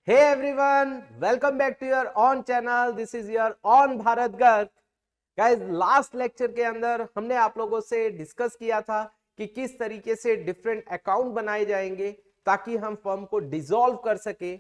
Hey everyone, welcome back to your own channel. This is your own Bharat Garg. Guys, last lecture के अंदर हमने आप लोगों से डिस्कस किया था कि किस तरीके से डिफरेंट अकाउंट बनाए जाएंगे ताकि हम फर्म को डिसॉल्व कर सके.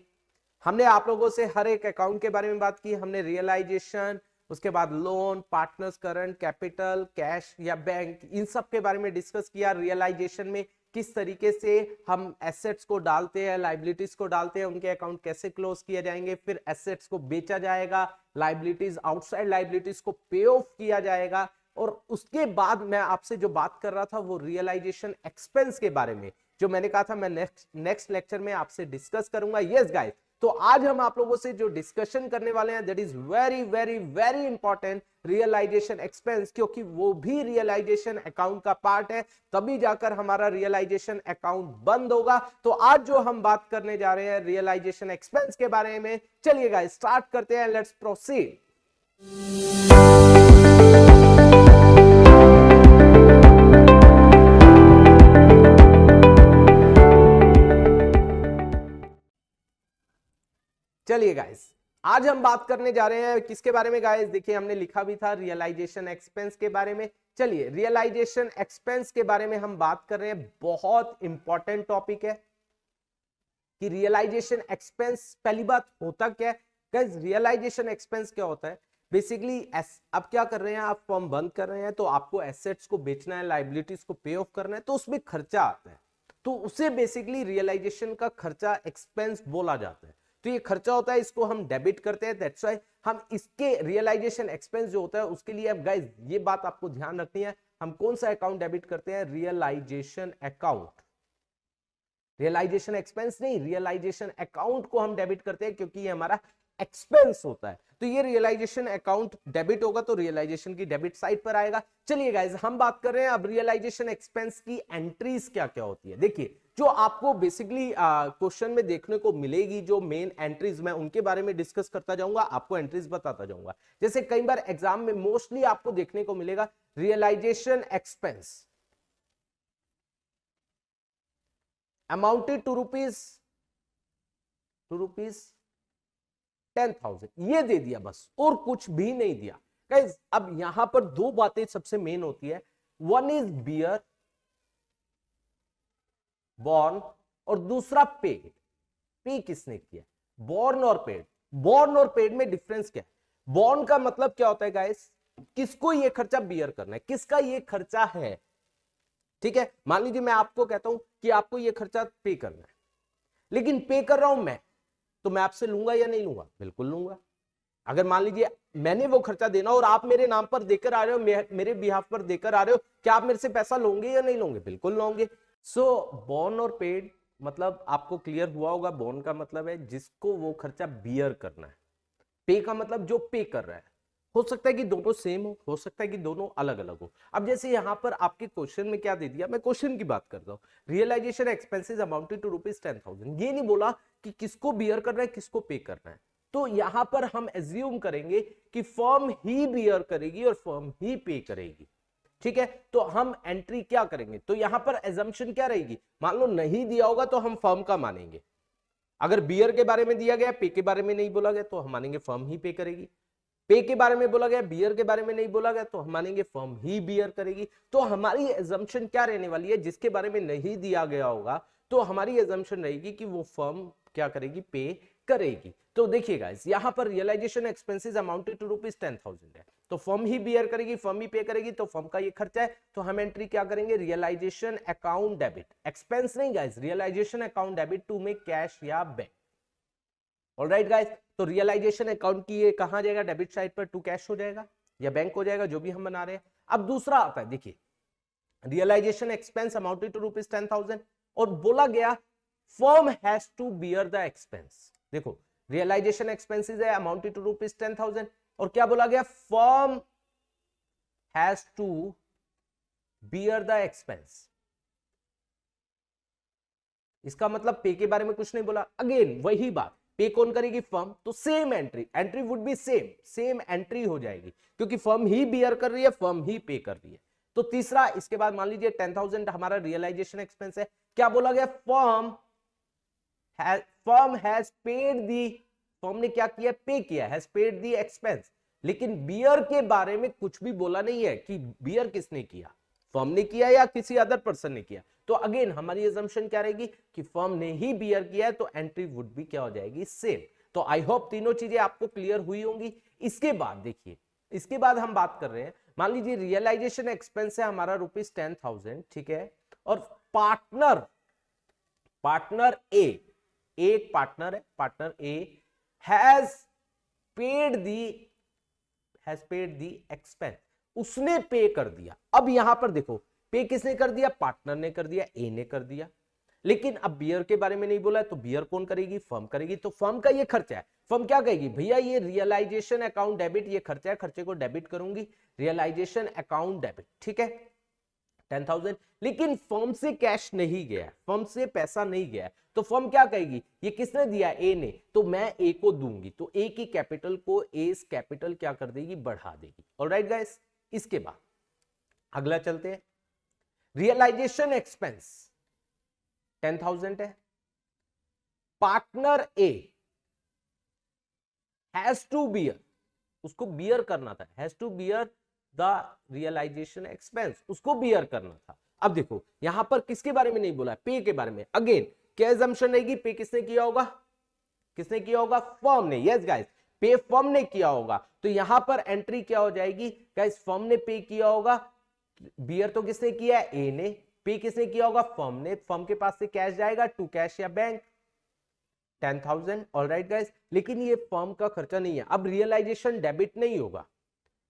हमने आप लोगों से हर एक अकाउंट के बारे में बात की. हमने रियलाइजेशन, उसके बाद loan, partners current, capital, cash या बैंक, इन सब के बारे में डिस्कस किया. रियलाइजेशन में किस तरीके से हम एसेट्स को डालते हैं, लाइबिलिटीज को डालते हैं, उनके अकाउंट कैसे क्लोज किए जाएंगे, फिर एसेट्स को बेचा जाएगा, लाइबिलिटीज, आउटसाइड लाइबिलिटीज को पे ऑफ किया जाएगा. और उसके बाद मैं आपसे जो बात कर रहा था वो रियलाइजेशन एक्सपेंस के बारे में, जो मैंने कहा था मैं नेक्स्ट लेक्चर में आपसे डिस्कस करूंगा. यस गाइस, तो आज हम आप लोगों से जो डिस्कशन करने वाले हैं that is very very very important, realisation expense, क्योंकि वो भी रियलाइजेशन अकाउंट का पार्ट है. तभी जाकर हमारा रियलाइजेशन अकाउंट बंद होगा. तो आज जो हम बात करने जा रहे हैं रियलाइजेशन एक्सपेंस के बारे में, चलिए गाइस स्टार्ट करते हैं. Let's proceed. चलिए गाइस, आज हम बात करने जा रहे हैं किसके बारे में गाइस. देखिए हमने लिखा भी था रियलाइजेशन एक्सपेंस के बारे में. चलिए रियलाइजेशन एक्सपेंस के बारे में हम बात कर रहे हैं. बहुत इंपॉर्टेंट टॉपिक है कि रियलाइजेशन एक्सपेंस. पहली बात होता क्या है गाइस, रियलाइजेशन एक्सपेंस क्या होता है बेसिकली. अब क्या कर रहे हैं, आप फर्म बंद कर रहे हैं तो आपको एसेट्स को बेचना है, लाइबिलिटीज को पे ऑफ करना है, तो उसमें खर्चा आता है. तो उसे बेसिकली रियलाइजेशन का खर्चा एक्सपेंस बोला जाता है. तो ये खर्चा होता है, इसको हम डेबिट करते हैं. दैट्स व्हाई हम इसके रियलाइजेशन एक्सपेंस जो होता है उसके लिए, अब गाइस ये बात आपको ध्यान रखनी है, हम कौन सा अकाउंट डेबिट करते हैं, रियलाइजेशन अकाउंट. रियलाइजेशन एक्सपेंस नहीं, रियलाइजेशन अकाउंट को हम डेबिट करते हैं क्योंकि ये हमारा एक्सपेंस होता है. तो ये रियलाइजेशन अकाउंट डेबिट होगा तो रियलाइजेशन की डेबिट साइड पर आएगा. चलिए गाइस, हम बात कर रहे हैं अब रियलाइजेशन एक्सपेंस की एंट्रीज क्या क्या होती है. देखिए जो आपको बेसिकली क्वेश्चन में देखने को मिलेगी, जो मेन एंट्रीज, मैं उनके बारे में डिस्कस करता जाऊंगा, आपको एंट्रीज बताता जाऊंगा. जैसे कई बार एग्जाम में मोस्टली आपको देखने को मिलेगा realisation expense amounted to rupees 10,000, ये दे दिया बस, और कुछ भी नहीं दिया. गाइस अब यहां पर दो बातें सबसे मेन होती है. वन इज बियर, बॉर्न, और दूसरा पेड. पे किसने किया, बॉर्न और पेड. बॉर्न और पेड में डिफरेंस क्या है. बॉर्न का मतलब क्या होता है गाइस, किसको ये खर्चा बियर करना है, किसका ये खर्चा है. ठीक है, मान लीजिए मैं आपको कहता हूं कि आपको ये खर्चा पे करना है, लेकिन पे कर रहा हूं मैं, तो मैं आपसे लूंगा या नहीं लूंगा, बिल्कुल लूंगा. अगर मान लीजिए मैंने वो खर्चा देना और आप मेरे नाम पर देकर आ रहे हो, मेरे बिहाफ पर देकर आ रहे हो, क्या आप मेरे से पैसा लोगे या नहीं लोगे, बिल्कुल लोगे. सो बॉर्न और पेड मतलब आपको क्लियर हुआ होगा. बॉर्न का मतलब है जिसको वो खर्चा बियर करना है, पे का मतलब जो पे कर रहा है. हो सकता है कि दोनों सेम हो सकता है कि दोनों अलग अलग हो. अब जैसे यहां पर आपके क्वेश्चन में क्या दे दिया, मैं क्वेश्चन की बात करता हूं. Realisation expenses amounted to ₹10,000. ये नहीं बोला कि किसको बियर करना है, किसको पे करना है. तो यहां पर हम एज्यूम करेंगे कि फर्म ही बियर करेगी और फर्म ही पे करेगी. ठीक है, तो हम एंट्री क्या करेंगे, तो यहां पर एजम्पशन क्या रहेगी, मान लो नहीं दिया होगा तो हम फर्म का मानेंगे. अगर बियर के बारे में दिया गया, पे के बारे में नहीं बोला गया, तो हम मानेंगे फर्म ही पे करेगी. पे के बारे में बोला गया, बियर के बारे में नहीं बोला गया, तो हम मानेंगे फर्म ही बियर करेगी. तो हमारी एजम्पशन क्या रहने वाली है, जिसके बारे में नहीं दिया गया होगा तो हमारी एजम्पशन रहेगी कि वो फर्म क्या करेगी, पे करेगी. तो देखिए गाइस, यहां पर रियलाइजेशन एक्सपेंसेस अमाउंटेड टू ₹10,000 है, तो फर्म ही बियर करेगी, फर्म ही पे करेगी, तो फर्म का ये खर्चा है. तो हम एंट्री क्या करेंगे, रियलाइजेशन अकाउंट डेबिट, एक्सपेंस नहीं guys, realisation account debit to में कैश या बैंक. ऑलराइट गाइस, तो रियलाइजेशन अकाउंट की ये कहां जाएगा, डेबिट साइड पर, टू कैश हो जाएगा या बैंक हो जाएगा, जो भी हम बना रहे हैं. अब दूसरा आता है, देखिए रियलाइजेशन एक्सपेंस अमाउंटेड टू ₹10,000 और बोला गया firm has to bear the expense. देखो रियलाइजेशन एक्सपेंसेस है अमाउंटेड टू ₹10,000 और क्या बोला गया, firm has to bear the expense. इसका मतलब पे के बारे में कुछ नहीं बोला. अगेन वही बात, पे कौन करेगी, फर्म. तो same entry would be same entry हो जाएगी क्योंकि फर्म ही बियर कर रही है, फर्म ही पे कर रही है. तो तीसरा, इसके बाद मान लीजिए 10,000 हमारा रियलाइजेशन एक्सपेंस है, क्या बोला गया, firm firm has paid the, firm ने क्या किया, पे किया, हैज पेड दी एक्सपेंस। लेकिन बियर के बारे में कुछ भी बोला नहीं है कि बियर किसने किया, फर्म ने किया या किसी अदर पर्सन ने किया। तो अगेन हमारी अजम्पशन क्या रहेगी कि फर्म ने ही बियर किया है, तो एंट्री वुड भी क्या हो जाएगी, सेम। तो आई होप तीनों चीजें आपको क्लियर हुई होंगी। इसके बाद देखिए, इसके बाद हम बात कर रहे हैं, मान लीजिए रियलाइजेशन एक्सपेंस है हमारा ₹10,000, ठीक है, और पार्टनर ए, एक पार्टनर है, partner A has paid the expense, उसने पे कर दिया। अब यहां पर देखो, पे किसने कर दिया, पार्टनर ने कर दिया, ए ने कर दिया। लेकिन अब बियर के बारे में नहीं बोला है, तो बियर कौन करेगी, फर्म करेगी। तो फर्म का ये खर्चा है, फर्म क्या कहेगी, भैया ये रियलाइजेशन अकाउंट डेबिट, ये खर्चा है, खर्चे को डेबिट करूंगी, रियलाइजेशन अकाउंट डेबिट, ठीक है, 10,000। लेकिन फर्म से कैश नहीं गया, फर्म से पैसा नहीं गया, तो फर्म क्या कहेगी, ये किसने दिया, ए ने, तो मैं ए को दूंगी। तो ए की कैपिटल को एस कैपिटल क्या कर देगी, बढ़ा देगी। ऑलराइट गाइस, इसके बाद अगला चलते हैं। रियलाइजेशन एक्सपेंस 10,000 है, partner A has to bear, उसको बियर करना था, has to bear the realisation expense, उसको बियर करना था। अब देखो यहां पर किसके बारे में नहीं बोला, पे के बारे में। अगेन क्या assumption रहेगी, पे किसने किया होगा, किसने किया होगा, फर्म ने। यस गाइस, पे फर्म ने किया होगा। तो यहां पर एंट्री क्या हो जाएगी गाइस, फर्म ने पे किया होगा, बियर तो किसने किया है, ए ने, पे किसने किया होगा, फर्म ने, फर्म के पास से कैश जाएगा टू कैश या बैंक, 10,000। ऑलराइट गाइस, लेकिन ये फर्म का खर्चा नहीं है। अब रियलाइजेशन डेबिट नहीं होगा,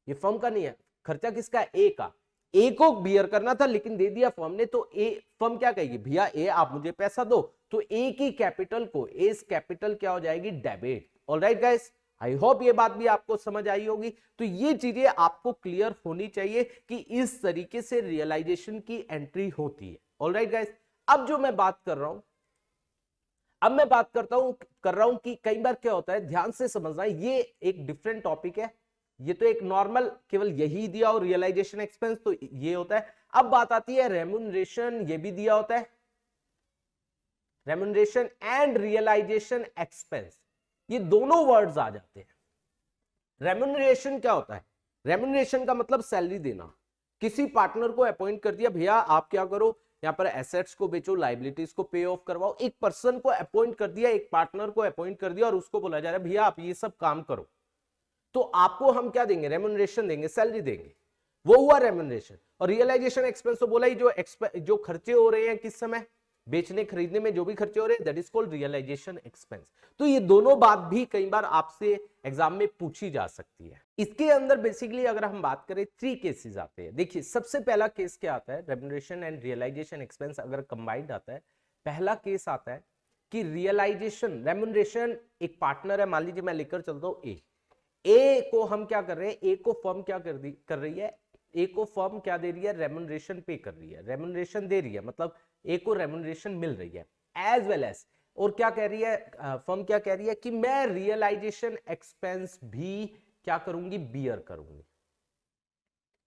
ये फर्म का नहीं है, खर्चा किसका, ए का। ए को बियर करना था लेकिन दे दिया फर्म ने, तो ए, फर्म क्या कहेगी, भैया ए आप मुझे पैसा दो, तो ए की कैपिटल को, एस कैपिटल क्या हो जाएगी, debit. Alright guys, I hope ये बात भी आपको समझ आई होगी। तो ये चीजें आपको क्लियर होनी चाहिए कि इस तरीके से रियलाइजेशन की एंट्री होती है। ऑलराइट गाइस, अब जो मैं बात कर रहा हूं, अब मैं बात कर रहा हूं कि कई बार क्या होता है, ध्यान से समझना, ये एक डिफरेंट टॉपिक है, ये तो एक नॉर्मल केवल यही दिया और रियलाइजेशन एक्सपेंस तो ये होता है। अब बात आती है रेम्यूनरेशन, ये भी दिया होता है, रेम्यूनरेशन एंड रियलाइजेशन एक्सपेंस, ये दोनों वर्ड्स आ जाते हैं। रेम्यूनरेशन क्या होता है, रेम्यूनरेशन का मतलब सैलरी देना। किसी पार्टनर को अपॉइंट कर दिया, भैया आप क्या करो, यहाँ पर एसेट्स को बेचो, लाइबिलिटीज को पे ऑफ करवाओ। एक पर्सन को अपॉइंट कर दिया, एक पार्टनर को अपॉइंट कर दिया और उसको बोला जा रहा है भैया आप ये सब काम करो, तो आपको हम क्या देंगे, रेम्यूनरेशन देंगे, सैलरी देंगे, वो हुआ रेम्यूनरेशन। और रियलाइजेशन एक्सपेंस तो बोला ही, जो खर्चे हो रहे हैं किस समय, बेचने खरीदने में जो भी खर्चे हो रहे हैं, that is called realisation expense. तो ये दोनों बात भी कई बार आपसे एग्जाम में पूछी जा सकती है। इसके अंदर बेसिकली अगर हम बात करें 3 केसेस आते हैं। देखिए सबसे पहला केस क्या आता है, रेम्यूनरेशन एंड रियलाइजेशन एक्सपेंस अगर कंबाइंड आता है, पहला केस आता है कि रियलाइजेशन, रेम्यूनरेशन एक पार्टनर है, मान लीजिए मैं लेकर चलता हूं ए को हम क्या कर रहे हैं, ए को फर्म क्या कर रही है, ए को फर्म क्या दे रही है, रेम्यूनरेशन पे कर रही है, रेम्यूनरेशन दे रही है, मतलब ए को रेम्यूनरेशन मिल रही है एज वेल एज। और क्या कह रही है फर्म, क्या कह रही है कि मैं रियलाइजेशन एक्सपेंस भी क्या करूंगी, बियर करूंगी,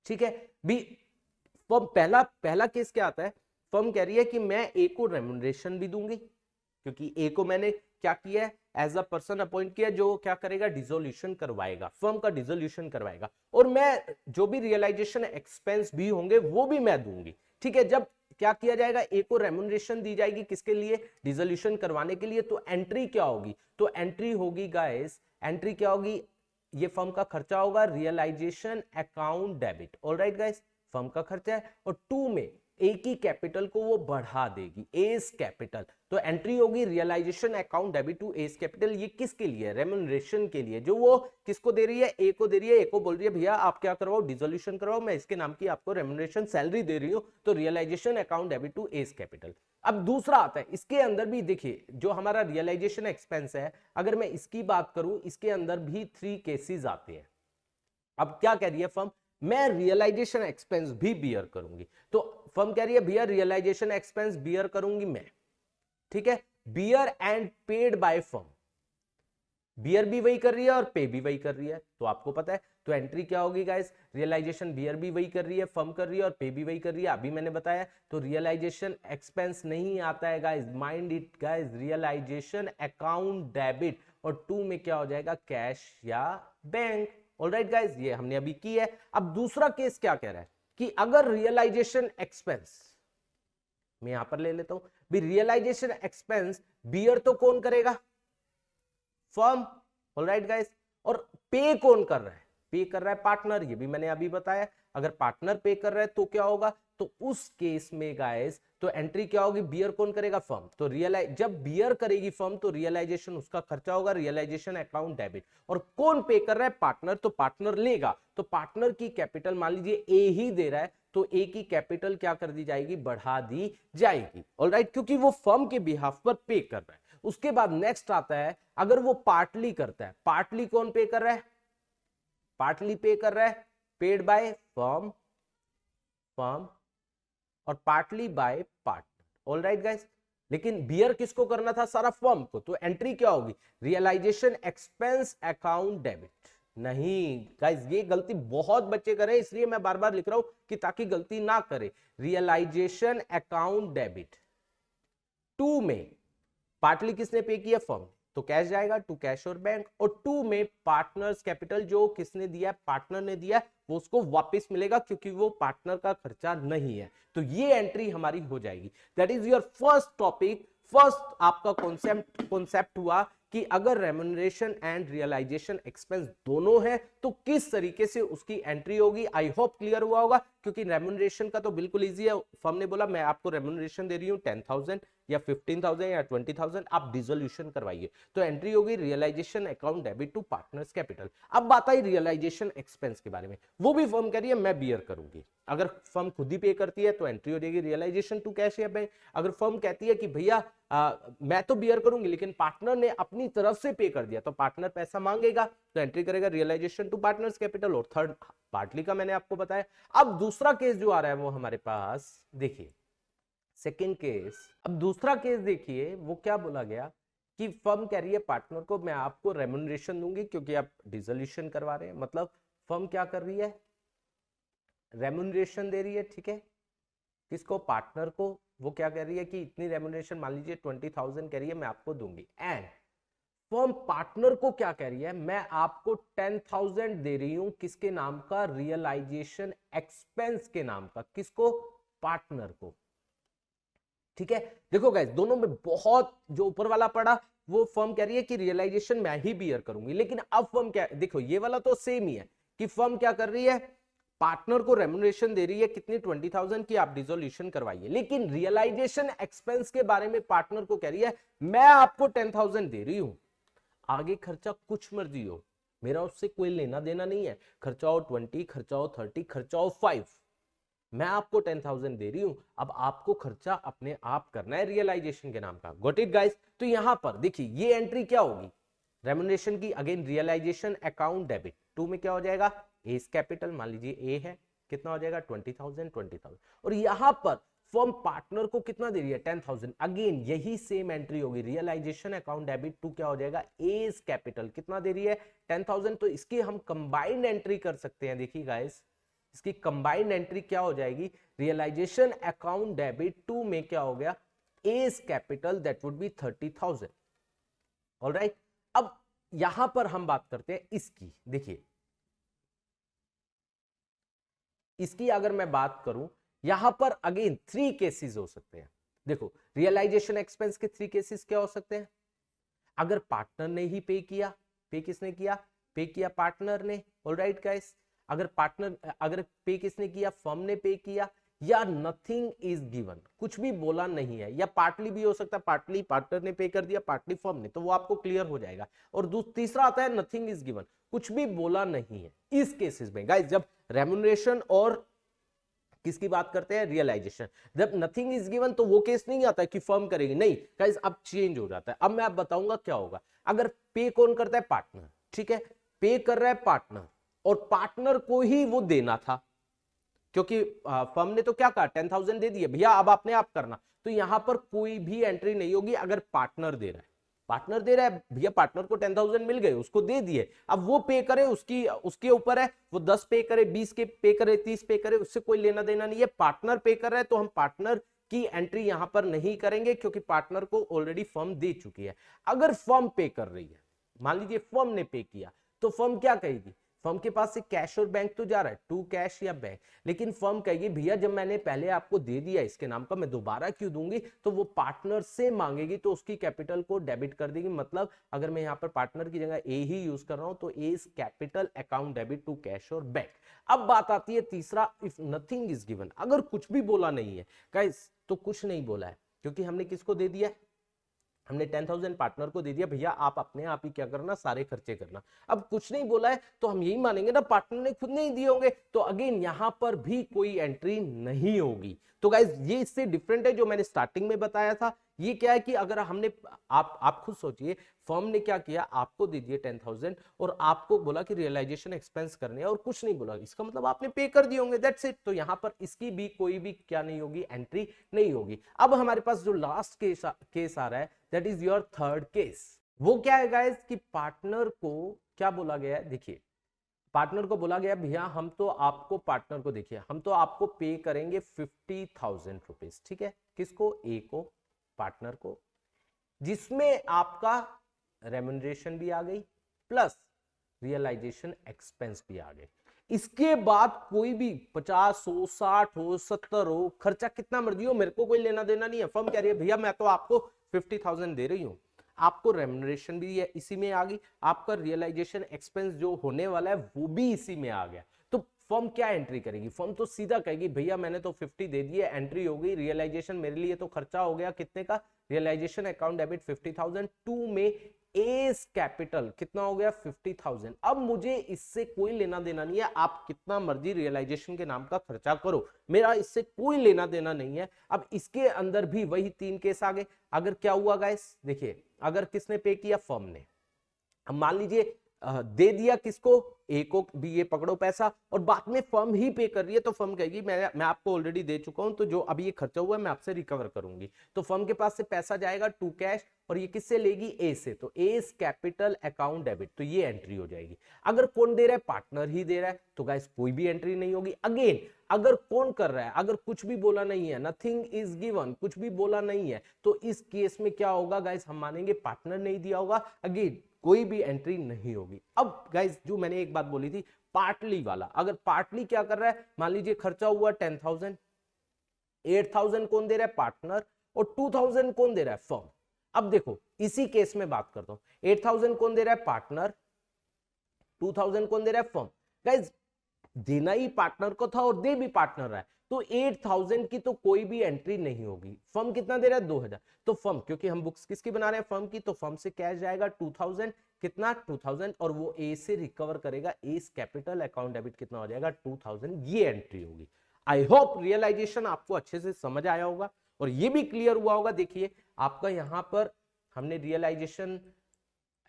ठीक है। बी फर्म, पहला केस क्या आता है, फर्म कह रही है कि मैं ए को रेम्यूनरेशन भी दूंगी, क्योंकि ए को मैंने क्या किया है, एज अ पर्सन अपॉइंट किया जो क्या करेगा, डिसोल्यूशन करवाएगा, फर्म का डिसोल्यूशन करवाएगा, और मैं जो भी रियलाइजेशन एक्सपेंस भी होंगे वो भी मैं दूंगी, ठीक है। जब क्या किया जाएगा, ए को रेम्यूनरेशन दी जाएगी, किसके लिए, डिसोल्यूशन करवाने के लिए, तो एंट्री क्या होगी, तो एंट्री होगी गाइस, एंट्री क्या होगी, ये फर्म का खर्चा होगा, realisation account debit. Alright guys, firm का खर्चा है, और 2 में ए की कैपिटल को वो बढ़ा देगी, एस कैपिटल, तो एंट्री होगी realisation account debit to A's capital. ये किसके लिए, रेम्यूनरेशन के लिए, जो वो किसको दे रही है, ए को दे रही है, ए को बोल रही है भैया आप क्या करवाओ, डिसोल्यूशन करवाओ, मैं इसके नाम की आपको रेम्यूनरेशन सैलरी दे रही हूं, तो realisation account debit to A's capital. अब दूसरा आता है, इसके अंदर भी देखिए जो हमारा रियलाइजेशन एक्सपेंस है, अगर मैं इसकी बात करूं, इसके अंदर भी 3 केसेस आते हैं। अब क्या कह रही है फर्म, मैं रियलाइजेशन एक्सपेंस भी बियर करूंगी, तो फर्म कह रही है भैया रियलाइजेशन एक्सपेंस बियर करूंगी मैं, ठीक है, bear and paid by firm, bear भी वही कर रही है और पे भी वही कर रही है, तो आपको पता है तो एंट्री क्या होगी गाइस, रियलाइजेशन बियर भी वही कर रही है, फर्म कर रही है और पे भी वही कर रही है, अभी मैंने बताया। तो रियलाइजेशन एक्सपेंस नहीं आता है guys, mind it guys, realisation account debit, और टू में क्या हो जाएगा, कैश या बैंक। ऑलराइट गाइस, ये हमने अभी की है। अब दूसरा केस क्या कह रहा है कि अगर रियलाइजेशन एक्सपेंस, मैं यहां पर ले लेता हूं भी, रियलाइजेशन एक्सपेंस बियर तो कौन करेगा, फर्म। ऑलराइट गाइस, और पे कौन कर रहा है, पे कर रहा है पार्टनर, ये भी मैंने अभी बताया। अगर पार्टनर पे कर रहा है तो क्या होगा, तो उस केस में गाइस तो एंट्री क्या होगी, बियर कौन करेगा, फर्म। तो रियलाइज, जब बियर करेगी फर्म तो रियलाइजेशन उसका खर्चा होगा, रियलाइजेशन अकाउंट डेबिट। और कौन पे कर रहा है, पार्टनर, तो पार्टनर लेगा। तो पार्टनर की कैपिटल मान लीजिए ए ही दे रहा है, तो ए की कैपिटल क्या कर दी जाएगी, बढ़ा दी जाएगी। ऑलराइट, क्योंकि वो फर्म के बिहाफ पर पे कर रहा है। उसके बाद नेक्स्ट आता है, अगर वो पार्टली करता है, पार्टली कौन पे कर रहा है, पार्टली पे कर रहा है, पेड बाय फर्म, फर्म, और partly bye partner. Alright guys, लेकिन बियर किसको करना था, सारा फर्म को। तो एंट्री क्या होगी, रियलाइजेशन एक्सपेंस अकाउंट डेबिट। नहीं गाइस, ये गलती बहुत बच्चे करें, इसलिए मैं बार बार लिख रहा हूं कि ताकि गलती ना करे। रियलाइजेशन अकाउंट डेबिट, टू में पार्टली किसने पे किया, फर्म, तो कैश जाएगा टू कैश और बैंक। और टू में पार्टनर्स कैपिटल जो किसने दिया, पार्टनर ने दिया, वो उसको वापस मिलेगा क्योंकि वो पार्टनर का खर्चा नहीं है। तो ये एंट्री हमारी हो जाएगी। That is your first topic, first आपका कॉन्सेप्ट हुआ कि अगर रेम्युनरेशन एंड रियलाइजेशन एक्सपेंस दोनों है तो किस तरीके से उसकी एंट्री होगी। आई होप क्लियर हुआ होगा, क्योंकि रेम्युनरेशन का तो बिल्कुल इजी है। फर्म ने बोला मैं आपको रेम्युनरेशन दे रही हूं 10,000 या 15,000 या 20,000, आप डिसोल्यूशन करवाइए, तो एंट्री होगी realisation account debit to partners capital. अब बात आई रियलाइजेशन एक्सपेंस के बारे में, वो भी फर्म कह रही है मैं बियर करूंगी। अगर फर्म खुद ही पे करती है तो एंट्री हो जाएगी रियलाइजेशन टू कैश या बैंक। अगर फर्म कहती है कि भैया मैं तो बियर करूंगी लेकिन पार्टनर ने अपनी तरफ से पे कर दिया, तो पार्टनर पैसा मांगेगा, तो एंट्री करेगा रियलाइजेशन टू पार्टनर्स कैपिटल। और थर्ड पार्टली का मैंने आपको बताया। अब दूसरा केस जो आ रहा है वो हमारे पास देखिए, सेकेंड केस। अब दूसरा केस देखिए, वो क्या बोला गया कि फर्म कह रही है पार्टनर को मैं आपको रेम्युनरेशन दूंगी क्योंकि आप डिसोल्यूशन करवा रहे हैं। मतलब फर्म क्या कर रही है, रेम्युनरेशन दे रही है, ठीक है, किसको, पार्टनर को। वो क्या कह रही है कि इतनी रेम्युनरेशन, मान लीजिए 20,000 कह रही है मैं आपको दूंगी। एंड फर्म पार्टनर को क्या कह रही है, मैं आपको 10,000 दे रही हूं, किसके नाम का, रियलाइजेशन एक्सपेंस के नाम का, किसको, पार्टनर को। ठीक है, देखो गाइस, दोनों में बहुत जो ऊपर वाला पड़ा, वो फर्म कह रही है कि रियलाइजेशन मैं ही बियर करूंगी। लेकिन अब फर्म क्या, देखो ये वाला तो सेम ही है कि फर्म क्या कर रही है, पार्टनर को रेम्युनरेशन दे रही है कितनी, 20,000 की, आप डिसोल्यूशन करवाइए। लेकिन रियलाइजेशन एक्सपेंस के बारे में पार्टनर को कह रही है मैं आपको 10,000 दे रही हूं, आगे खर्चा कुछ मर्जी हो, मेरा उससे कोई लेना देना नहीं है, खर्चा हो 20, खर्चा हो 30, खर्चा हो 5, मैं आपको 10,000 दे रही हूं, अब आपको खर्चा अपने आप करना है रियलाइजेशन के नाम का। Got it guys. तो यहां पर देखिए ये एंट्री क्या होगी, रेम्युनरेशन की, again realisation account debit. To में क्या हो जाएगा, एस कैपिटल, मान लीजिए ए है, कितना हो जाएगा 20,000, 20,000। और यहां पर फर्म पार्टनर को कितना दे रही है, 10,000। अगेन यही सेम एंट्री होगी, रियलाइजेशन अकाउंट डेबिट टू क्या हो जाएगा, एस कैपिटल, कितना दे रही है, 10,000। तो इसकी हम कंबाइंड एंट्री कर सकते हैं। देखिए गाइस, इसकी कंबाइंड एंट्री क्या हो जाएगी, रियलाइजेशन अकाउंट डेबिट टू में क्या हो गया, S capital, that would be 30,000। Alright, अब यहां पर हम बात करते हैं इसकी। देखिए इसकी अगर मैं बात करूं, यहां पर अगेन 3 केसेस हो सकते हैं। देखो रियलाइजेशन एक्सपेंस के 3 केसेस क्या हो सकते हैं, अगर पार्टनर ने ही पे किया, पे किसने किया, पे किया पार्टनर ने। ऑलराइट गाइस, अगर पार्टनर, अगर पे किसने किया, फर्म ने पे किया, या नथिंग इज गिवन, कुछ भी बोला नहीं है, या पार्टली भी हो सकता है, पार्टली पार्टनर ने पे कर दिया, पार्टली फर्म ने, तो वो आपको क्लियर हो जाएगा। और तीसरा आता है नथिंग इज गिवन, कुछ भी बोला नहीं है। इस केसेस में गाइस जब रेम्युनरेशन और किसकी बात करते हैं, रियलाइजेशन, जब नथिंग इज गिवन तो वो केस नहीं आता कि फर्म करेगी, नहीं गाइस, अब चेंज हो जाता है। अब मैं आप बताऊंगा क्या होगा। अगर पे कौन करता है, पार्टनर, ठीक है, पे कर रहा है पार्टनर, और पार्टनर को ही वो देना था, क्योंकि फर्म ने तो क्या कहा, 10,000 दे दिए भैया, अब आपने आप करना, तो यहां पर कोई भी एंट्री नहीं होगी अगर पार्टनर दे रहा है। पार्टनर दे रहा है भैया, पार्टनर को 10,000 मिल गए, उसको दे दिए, अब वो पे करे, उसके ऊपर है, वो 10 पे करे, 20 के पे करे, 30 पे करे, उससे कोई लेना देना नहीं है। पार्टनर पे कर रहा है तो हम पार्टनर की एंट्री यहां पर नहीं करेंगे क्योंकि पार्टनर को ऑलरेडी फर्म दे चुकी है। अगर फर्म पे कर रही है, मान लीजिए फर्म ने पे किया, तो फर्म क्या कहेगी, फर्म के पास से कैश और बैंक तो जा रहा है, टू कैश या बैंक, लेकिन फर्म कहेगी भैया जब मैंने पहले आपको दे दिया इसके नाम का, मैं दोबारा क्यों दूंगी, तो वो पार्टनर से मांगेगी, तो उसकी कैपिटल को डेबिट कर देगी। मतलब अगर मैं यहाँ पर पार्टनर की जगह ए ही यूज कर रहा हूं तो A is capital account debit to cash और बैंक। अब बात आती है तीसरा, इफ नथिंग इज गिवन, अगर कुछ भी बोला नहीं है गाइस, तो कुछ नहीं बोला है क्योंकि हमने किसको दे दिया, हमने 10,000 पार्टनर को दे दिया, भैया आप अपने आप ही क्या करना, सारे खर्चे करना। अब कुछ नहीं बोला है तो हम यही मानेंगे ना पार्टनर ने खुद नहीं दिए होंगे, तो अगेन यहां पर भी कोई एंट्री नहीं होगी। तो गाइज ये इससे डिफरेंट है जो मैंने स्टार्टिंग में बताया था। ये क्या है कि अगर हमने, आप खुद सोचिए, फर्म ने क्या किया, आपको दे दिए 10,000 और आपको बोला कि रियलाइजेशन एक्सपेंस करने हैं और कुछ नहीं बोला, इसका मतलब आपने पे कर दिए होंगे, दैट्स इट। तो यहां पर इसकी भी कोई भी क्या नहीं होगी, एंट्री नहीं होगी। अब हमारे पास जो लास्ट केस आ रहा है, that is your third case. वो क्या है गाइस कि पार्टनर को क्या बोला गया है, देखिए पार्टनर को बोला गया भैया हम तो आपको, पार्टनर को देखिए, हम तो आपको पे करेंगे 50,000 रुपीज, ठीक है, किसको, ए को, पार्टनर को, जिसमें आपका रेम्युनरेशन भी आ गई प्लस रियलाइजेशन एक्सपेंस भी आ गए। इसके बाद कोई भी 50 हो, 60 हो, 70 हो, खर्चा कितना मर्जी हो, मेरे को कोई लेना देना नहीं है। फर्म कह रही है भैया मैं तो आपको 50,000 दे रही हूं, आपको रेम्युनरेशन भी इसी में आ गई, आपका रियलाइजेशन एक्सपेंस जो होने वाला है वो भी इसी में आ गया। तो फर्म क्या एंट्री करेगी, फर्म तो सीधा कहेगी भैया मैंने तो 50 दे दिए, एंट्री हो गई, रियलाइजेशन मेरे लिए तो खर्चा हो गया कितने का, रियलाइजेशन अकाउंट डेबिट 50,000, टू में एस कैपिटल कितना हो गया 50,000। अब मुझे इससे कोई लेना देना नहीं है, आप कितना मर्जी रियलाइजेशन के नाम का खर्चा करो, मेरा इससे कोई लेना देना नहीं है। अब इसके अंदर भी वही 3 केस आ गए। अगर क्या हुआ गाइस, देखिए अगर किसने पे किया, फर्म ने, अब मान लीजिए दे दिया किसको, ए को भी, ये पकड़ो पैसा, और बाद में फर्म ही पे कर रही है, तो फर्म कहेगी मैं आपको ऑलरेडी दे चुका हूं, तो जो अभी ये खर्चा हुआ है मैं आपसे रिकवर करूंगी। तो फर्म के पास से पैसा जाएगा टू कैश, और ये किससे लेगी, ए से, तो ए कैपिटल अकाउंट डेबिट, तो ये एंट्री हो जाएगी। अगर कौन दे रहा है, पार्टनर ही दे रहा है, तो गाइस कोई भी एंट्री नहीं होगी। अगेन अगर कौन कर रहा है, अगर कुछ भी बोला नहीं है, नथिंग इज गिवन, कुछ भी बोला नहीं है, तो इस केस में क्या होगा गाइस, हम मानेंगे पार्टनर नहीं दिया होगा, अगेन कोई भी एंट्री नहीं होगी। अब गाइस जो मैंने एक बात बोली थी, पार्टली वाला, अगर पार्टली क्या कर रहा है, मान लीजिए खर्चा हुआ 10,000, 8,000 कौन दे रहा है, पार्टनर, और 2,000 कौन दे रहा है, फर्म। अब देखो इसी केस में बात करता हूं, 8,000 कौन दे रहा है, पार्टनर, 2,000 कौन दे रहा है, फर्म। गाइस देना ही पार्टनर को था और दे भी पार्टनर रहा है, तो 8,000 की तो कोई भी एंट्री नहीं होगी। फर्म कितना दे रहा है, 2,000, तो फर्म, क्योंकि हम बुक्स किसकी बना रहे हैं, फर्म की, तो फर्म से कैश जाएगा 2,000, कितना 2,000, और वो ए से रिकवर करेगा, ए कैपिटल अकाउंट डेबिट कितना हो जाएगा 2,000, ये एंट्री होगी। आई होप रियलाइजेशन आपको अच्छे से समझ आया होगा और ये भी क्लियर हुआ होगा। देखिए आपका यहां पर हमने रियलाइजेशन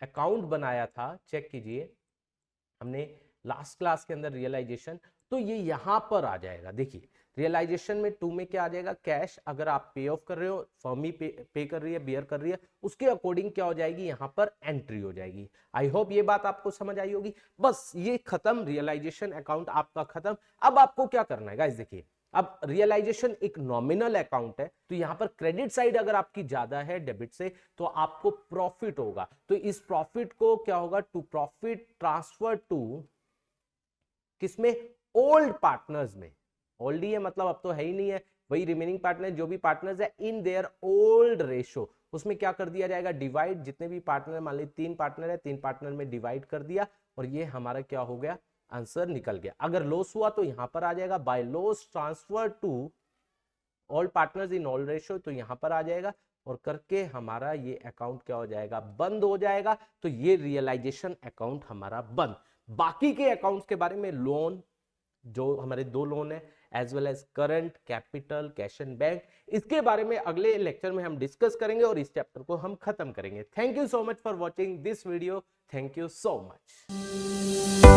अकाउंट बनाया था, चेक कीजिए, हमने लास्ट क्लास के अंदर रियलाइजेशन, तो ये यहां पर आ जाएगा। देखिए रियलाइजेशन में 2 में क्या आ जाएगा, कैश, अगर आप पे ऑफ कर रहे हो, फर्म ही पे कर रही है, बियर कर रही है, उसके अकॉर्डिंग क्या हो जाएगी, यहां पर एंट्री हो जाएगी। आई होप ये बात आपको समझ आई होगी। बस ये खत्म, रियलाइजेशन अकाउंट आपका खत्म। अब आपको क्या करना है गाइस, देखिए अब रियलाइजेशन एक नॉमिनल अकाउंट है, तो यहां पर क्रेडिट साइड अगर आपकी ज्यादा है डेबिट से, तो आपको प्रॉफिट होगा, तो इस प्रॉफिट को क्या होगा, टू प्रॉफिट ट्रांसफर टू किसमें, ओल्ड पार्टनर्स में। ओल्ड ही है मतलब अब तो है ही नहीं है, वही रिमेनिंग पार्टनर, जो भी पार्टनर्स है इन देयर ओल्ड रेशो, उसमें क्या कर दिया जाएगा, डिवाइड, जितने भी पार्टनर, मान लीजिए 3 पार्टनर है, 3 पार्टनर में डिवाइड कर दिया, और ये हमारा क्या हो गया, आंसर निकल गया। अगर लॉस हुआ तो यहां पर आ जाएगा, by loss transfer to all partners in all ratio, तो यहां पर आ जाएगा, और करके हमारा ये अकाउंट क्या हो जाएगा, बंद हो जाएगा। तो ये रियलाइजेशन अकाउंट हमारा बंद। बाकी के अकाउंट्स के बारे में, लोन, जो हमारे 2 लोन है, as well as current, capital, cash and bank, इसके बारे में अगले लेक्चर में हम डिस्कस करेंगे और इस चैप्टर को हम खत्म करेंगे। Thank you so much for watching this video, thank you so much.